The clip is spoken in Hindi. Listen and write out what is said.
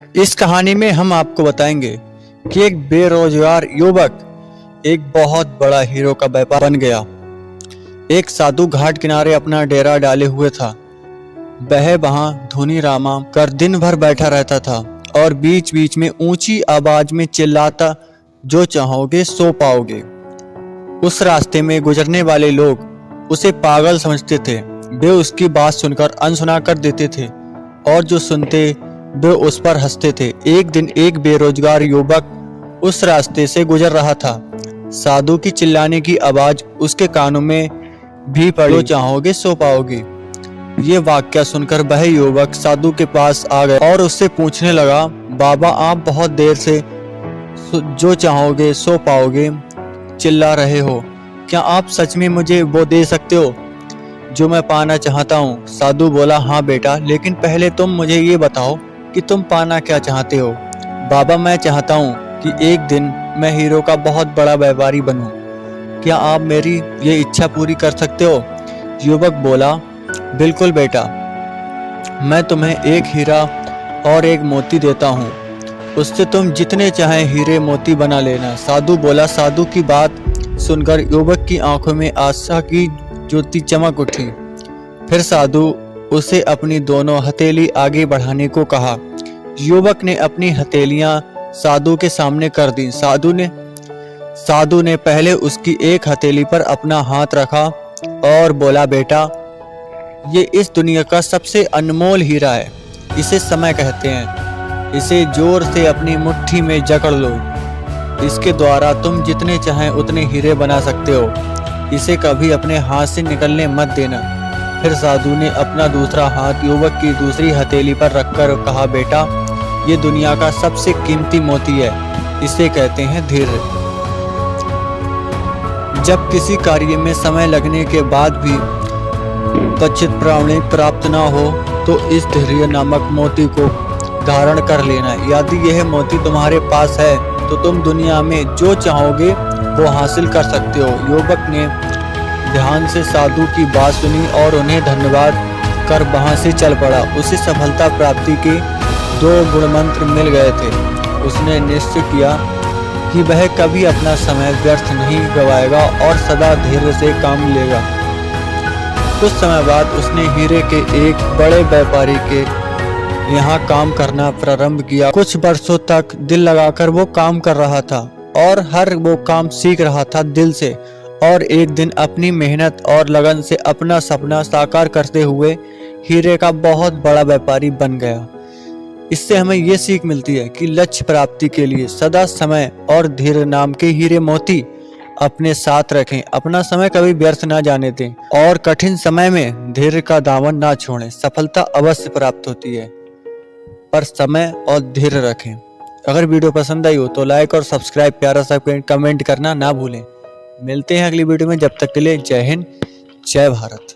इस कहानी में हम आपको बताएंगे कि एक बेरोजगार युवक एक बहुत बड़ा हीरो का व्यापार बन गया। एक साधु घाट किनारे अपना डेरा डाले हुए था। वह वहां धुनी रामा कर दिन भर बैठा रहता था और बीच बीच में ऊंची आवाज में चिल्लाता, जो चाहोगे सो पाओगे। उस रास्ते में गुजरने वाले लोग उसे पागल समझते थे। वे उसकी बात सुनकर अनसुना कर देते थे और जो सुनते वे उस पर हंसते थे। एक दिन एक बेरोजगार युवक उस रास्ते से गुजर रहा था। साधु की चिल्लाने की आवाज उसके कानों में भी पड़ी, जो चाहोगे सो पाओगे। ये वाक्य सुनकर वह युवक साधु के पास आ गया और उससे पूछने लगा, बाबा आप बहुत देर से जो चाहोगे सो पाओगे चिल्ला रहे हो, क्या आप सच में मुझे वो दे सकते हो जो मैं पाना चाहता हूँ? साधु बोला, हाँ बेटा, लेकिन पहले तुम मुझे ये बताओ कि तुम पाना क्या चाहते हो। बाबा मैं चाहता हूँ कि एक दिन मैं हीरो का बहुत बड़ा व्यापारी बनूं। क्या आप मेरी ये इच्छा पूरी कर सकते हो? युवक बोला, बिल्कुल बेटा, मैं तुम्हें एक हीरा और एक मोती देता हूँ, उससे तुम जितने चाहें हीरे मोती बना लेना। साधु बोला। साधु की बात सुनकर युवक की आंखों में आशा की ज्योति चमक उठी। फिर साधु उसे अपनी दोनों हथेली आगे बढ़ाने को कहा। युवक ने अपनी हथेलियां साधु के सामने कर दी। साधु ने पहले उसकी एक हथेली पर अपना हाथ रखा और बोला, बेटा ये इस दुनिया का सबसे अनमोल हीरा है, इसे समय कहते हैं। इसे जोर से अपनी मुट्ठी में जकड़ लो, इसके द्वारा तुम जितने चाहें उतने हीरे बना सकते हो। इसे कभी अपने हाथ से निकलने मत देना। फिर साधु ने अपना दूसरा हाथ युवक की दूसरी हथेली पर रखकर कहा, बेटा ये दुनिया का सबसे कीमती मोती है, इसे कहते हैं धैर्य। जब किसी कार्य में समय लगने के बाद भी उचित परिणाम प्राप्त न हो तो इस धैर्य नामक मोती को धारण कर लेना। यदि यह मोती तुम्हारे पास है तो तुम दुनिया में जो चाहोगे वो हासिल कर सकते हो। युवक ने ध्यान से साधु की बात सुनी और उन्हें धन्यवाद कर वहां से चल पड़ा। उसे सफलता प्राप्ति के 2 गुण मंत्र मिल गए थे। उसने निश्चय किया कि वह कभी अपना समय व्यर्थ नहीं गवाएगा और सदा धैर्य से काम लेगा। कुछ समय बाद उसने हीरे के एक बड़े व्यापारी के यहाँ काम करना प्रारंभ किया। कुछ वर्षों तक दिल लगाकर वो काम कर रहा था और हर वो काम सीख रहा था दिल से। और एक दिन अपनी मेहनत और लगन से अपना सपना साकार करते हुए हीरे का बहुत बड़ा व्यापारी बन गया। इससे हमें ये सीख मिलती है कि लक्ष्य प्राप्ति के लिए सदा समय और धैर्य नाम के हीरे मोती अपने साथ रखें। अपना समय कभी व्यर्थ ना जाने दें और कठिन समय में धैर्य का दामन ना छोड़ें। सफलता अवश्य प्राप्त होती है, पर समय और धैर्य रखें। अगर वीडियो पसंद आई हो तो लाइक और सब्सक्राइब, प्यारा सा कमेंट करना ना भूलें। मिलते हैं अगली वीडियो में, जब तक के लिए जय हिंद, जय भारत।